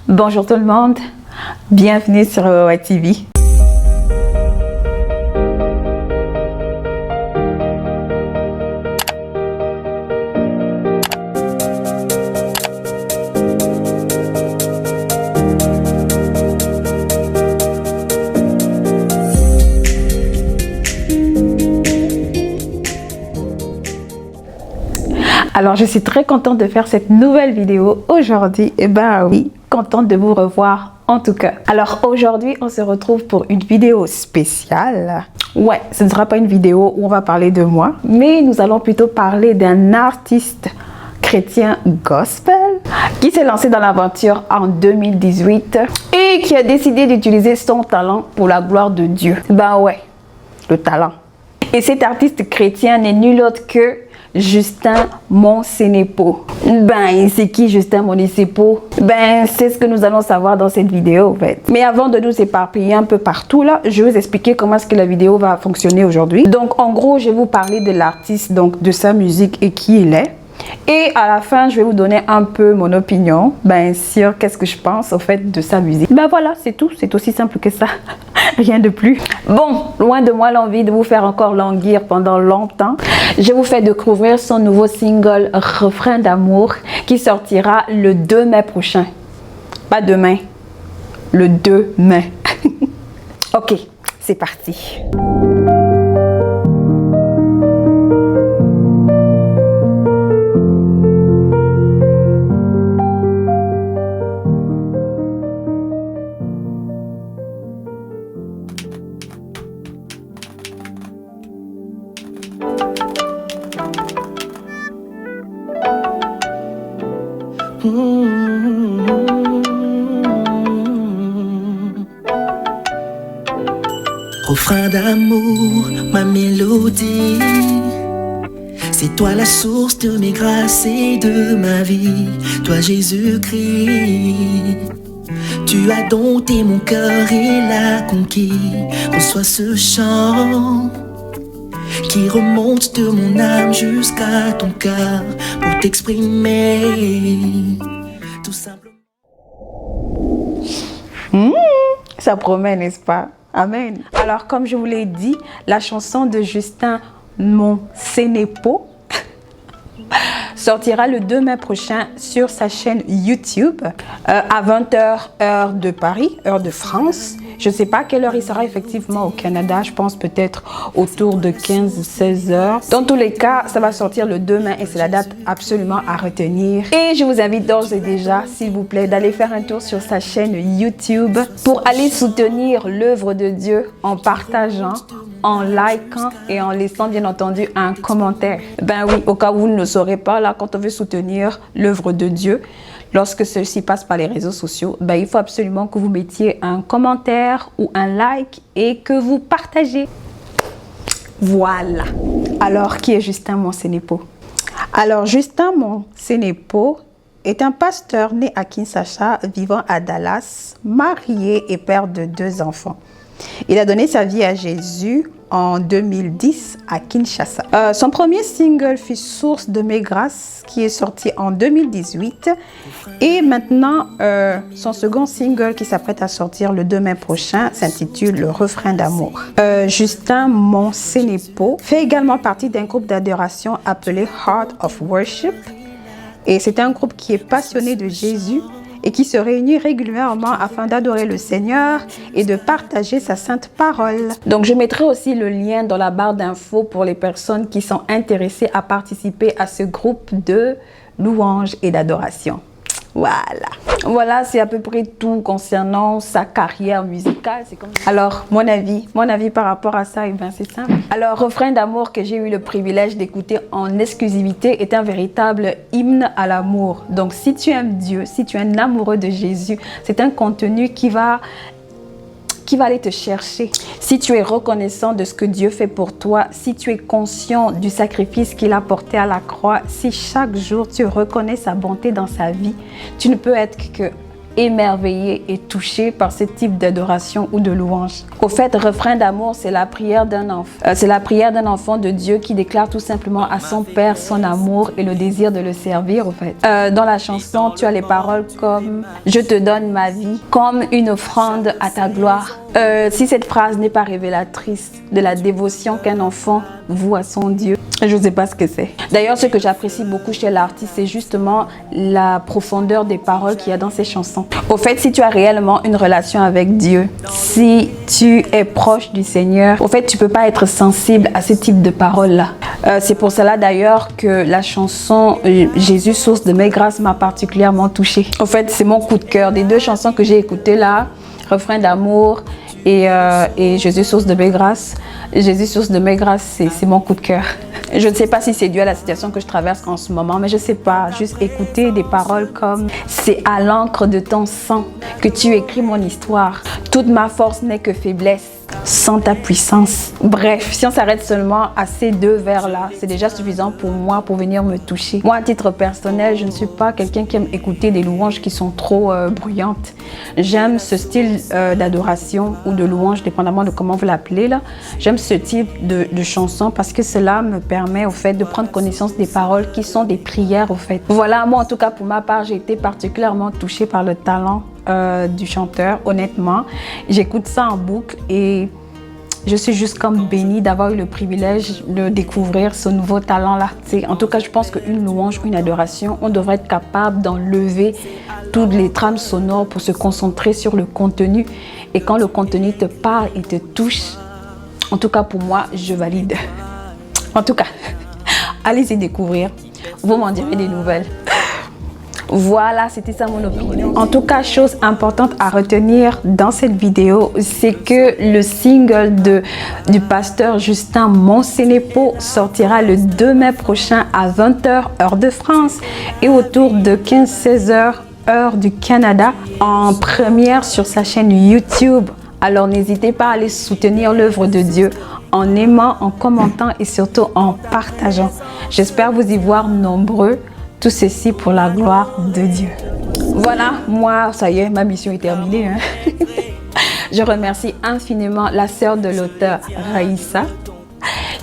Bonjour tout le monde, bienvenue sur OOA TV. Alors, je suis très contente de faire cette nouvelle vidéo aujourd'hui. Et ben oui, contente de vous revoir en tout cas. Alors aujourd'hui, on se retrouve pour une vidéo spéciale. Ouais, ce ne sera pas une vidéo où on va parler de moi, mais nous allons plutôt parler d'un artiste chrétien gospel qui s'est lancé dans l'aventure en 2018 et qui a décidé d'utiliser son talent pour la gloire de Dieu. Ben ouais, le talent. Et cet artiste chrétien n'est nul autre que Justin Moncenepo. Ben, c'est qui Justin Moncenepo? Ben, c'est ce que nous allons savoir dans cette vidéo en fait. Mais avant de nous éparpiller un peu partout là, je vais vous expliquer comment est-ce que la vidéo va fonctionner aujourd'hui. Donc, en gros, je vais vous parler de l'artiste, donc de sa musique et qui il est. Et à la fin, je vais vous donner un peu mon opinion, ben, sur qu'est-ce que je pense au fait de sa musique. Ben voilà, c'est tout, c'est aussi simple que ça. Rien de plus. Bon, loin de moi l'envie de vous faire encore languir pendant longtemps. Je vous fais découvrir son nouveau single Refrain d'amour qui sortira le 2 mai prochain. Pas demain, le 2 mai. Ok, c'est parti. Refrain d'amour, ma mélodie. C'est toi la source de mes grâces et de ma vie. Toi Jésus-Christ. Tu as dompté mon cœur et l'as conquis. Reçois ce chant qui remonte de mon âme jusqu'à ton cœur pour t'exprimer tout simplement. Ça promet, n'est-ce pas? Amen. Alors, comme je vous l'ai dit, la chanson de Justin Moncenepo sortira le 2 mai prochain sur sa chaîne YouTube à 20h heure de Paris, heure de France. Je ne sais pas à quelle heure il sera effectivement au Canada. Je pense peut-être autour de 15-16 heures. Dans tous les cas, ça va sortir le 2 mai et c'est la date absolument à retenir. Et je vous invite d'ores et déjà, s'il vous plaît, d'aller faire un tour sur sa chaîne YouTube pour aller soutenir l'œuvre de Dieu en partageant, en likant et en laissant bien entendu un commentaire. Ben oui, au cas où vous ne le saurez pas, là, quand on veut soutenir l'œuvre de Dieu, lorsque ceci passe par les réseaux sociaux, ben, il faut absolument que vous mettiez un commentaire ou un like et que vous partagez. Voilà. Alors, qui est Justin Moncenepo? Alors, Justin Moncenepo est un pasteur né à Kinshasa, vivant à Dallas, marié et père de 2 enfants. Il a donné sa vie à Jésus en 2010 à Kinshasa. Son premier single fut Source de mes grâces qui est sorti en 2018 et maintenant son second single qui s'apprête à sortir le 2 mai prochain s'intitule Le Refrain d'amour. Justin Moncenepo fait également partie d'un groupe d'adoration appelé Heart of Worship et c'est un groupe qui est passionné de Jésus et qui se réunit régulièrement afin d'adorer le Seigneur et de partager sa sainte parole. Donc, je mettrai aussi le lien dans la barre d'infos pour les personnes qui sont intéressées à participer à ce groupe de louanges et d'adoration. Voilà. Voilà, c'est à peu près tout concernant sa carrière musicale. Alors, mon avis par rapport à ça, eh ben, c'est simple. Alors, Refrain d'amour que j'ai eu le privilège d'écouter en exclusivité est un véritable hymne à l'amour. Donc, si tu aimes Dieu, si tu es un amoureux de Jésus, c'est un contenu qui va aller te chercher. Si tu es reconnaissant de ce que Dieu fait pour toi, si tu es conscient du sacrifice qu'il a porté à la croix, si chaque jour tu reconnais sa bonté dans sa vie, tu ne peux être que émerveillé et touché par ce type d'adoration ou de louange. Au fait, refrain d'amour, c'est la prière d'un enfant de Dieu qui déclare tout simplement à son Père son amour et le désir de le servir. Au fait, dans la chanson, tu as les paroles comme « Je te donne ma vie comme une offrande à ta gloire ». Si cette phrase n'est pas révélatrice de la dévotion qu'un enfant voue à son Dieu, je ne sais pas ce que c'est. D'ailleurs, ce que j'apprécie beaucoup chez l'artiste, c'est justement la profondeur des paroles qu'il y a dans ses chansons. Au fait, si tu as réellement une relation avec Dieu, si tu es proche du Seigneur, au fait, tu ne peux pas être sensible à ce type de paroles-là. C'est pour cela d'ailleurs que la chanson « Jésus, source de mes grâces » m'a particulièrement touchée. Au fait, c'est mon coup de cœur. Des deux chansons que j'ai écoutées là, « Refrain d'amour » et Jésus, source de mes grâces. Jésus, source de mes grâces, c'est mon coup de cœur. Je ne sais pas si c'est dû à la situation que je traverse en ce moment, mais je ne sais pas. Juste écouter des paroles comme « C'est à l'encre de ton sang que tu écris mon histoire. Toute ma force n'est que faiblesse. Sans ta puissance. » Bref, si on s'arrête seulement à ces deux vers-là, c'est déjà suffisant pour moi pour venir me toucher. Moi, à titre personnel, je ne suis pas quelqu'un qui aime écouter des louanges qui sont trop bruyantes. J'aime ce style d'adoration ou de louange, dépendamment de comment vous l'appelez là. J'aime ce type de chanson parce que cela me permet au fait de prendre connaissance des paroles qui sont des prières au fait. Voilà, moi en tout cas pour ma part, j'ai été particulièrement touchée par le talent du chanteur, honnêtement. J'écoute ça en boucle et je suis juste comme bénie d'avoir eu le privilège de découvrir ce nouveau talent-là. En tout cas, je pense qu'une louange, une adoration, on devrait être capable d'enlever toutes les trames sonores pour se concentrer sur le contenu. Et quand le contenu te parle et te touche, en tout cas pour moi, je valide. En tout cas, allez-y découvrir. Vous m'en direz des nouvelles. Voilà, c'était ça mon opinion. En tout cas, chose importante à retenir dans cette vidéo, c'est que le single du pasteur Justin Monsenepo sortira le 2 mai prochain à 20h heure de France et autour de 15-16 h heure du Canada en première sur sa chaîne YouTube. Alors n'hésitez pas à aller soutenir l'œuvre de Dieu en aimant, en commentant et surtout en partageant. J'espère vous y voir nombreux. Tout ceci pour la gloire de Dieu. Voilà, moi, ça y est, ma mission est terminée. Je remercie infiniment la sœur de l'auteur, Raïssa,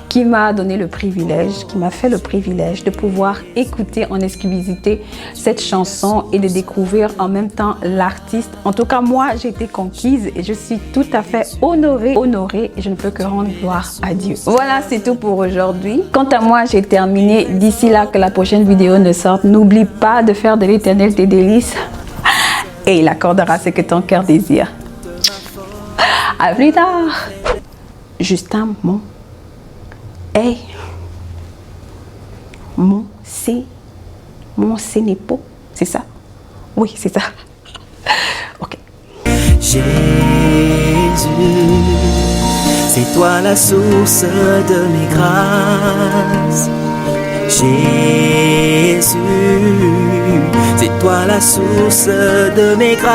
qui m'a donné le privilège, qui m'a fait le privilège de pouvoir écouter en exclusivité cette chanson et de découvrir en même temps l'artiste. En tout cas, moi, j'ai été conquise et je suis tout à fait honorée et je ne peux que rendre gloire à Dieu. Voilà, c'est tout pour aujourd'hui. Quant à moi, j'ai terminé. D'ici là que la prochaine vidéo ne sorte, n'oublie pas de faire de l'Éternel tes délices et il accordera ce que ton cœur désire. À plus tard. Justin Hey, Monsenepo, c'est ça? Oui, c'est ça. Ok. Jésus, c'est toi la source de mes grâces. Jésus, c'est toi la source de mes grâces.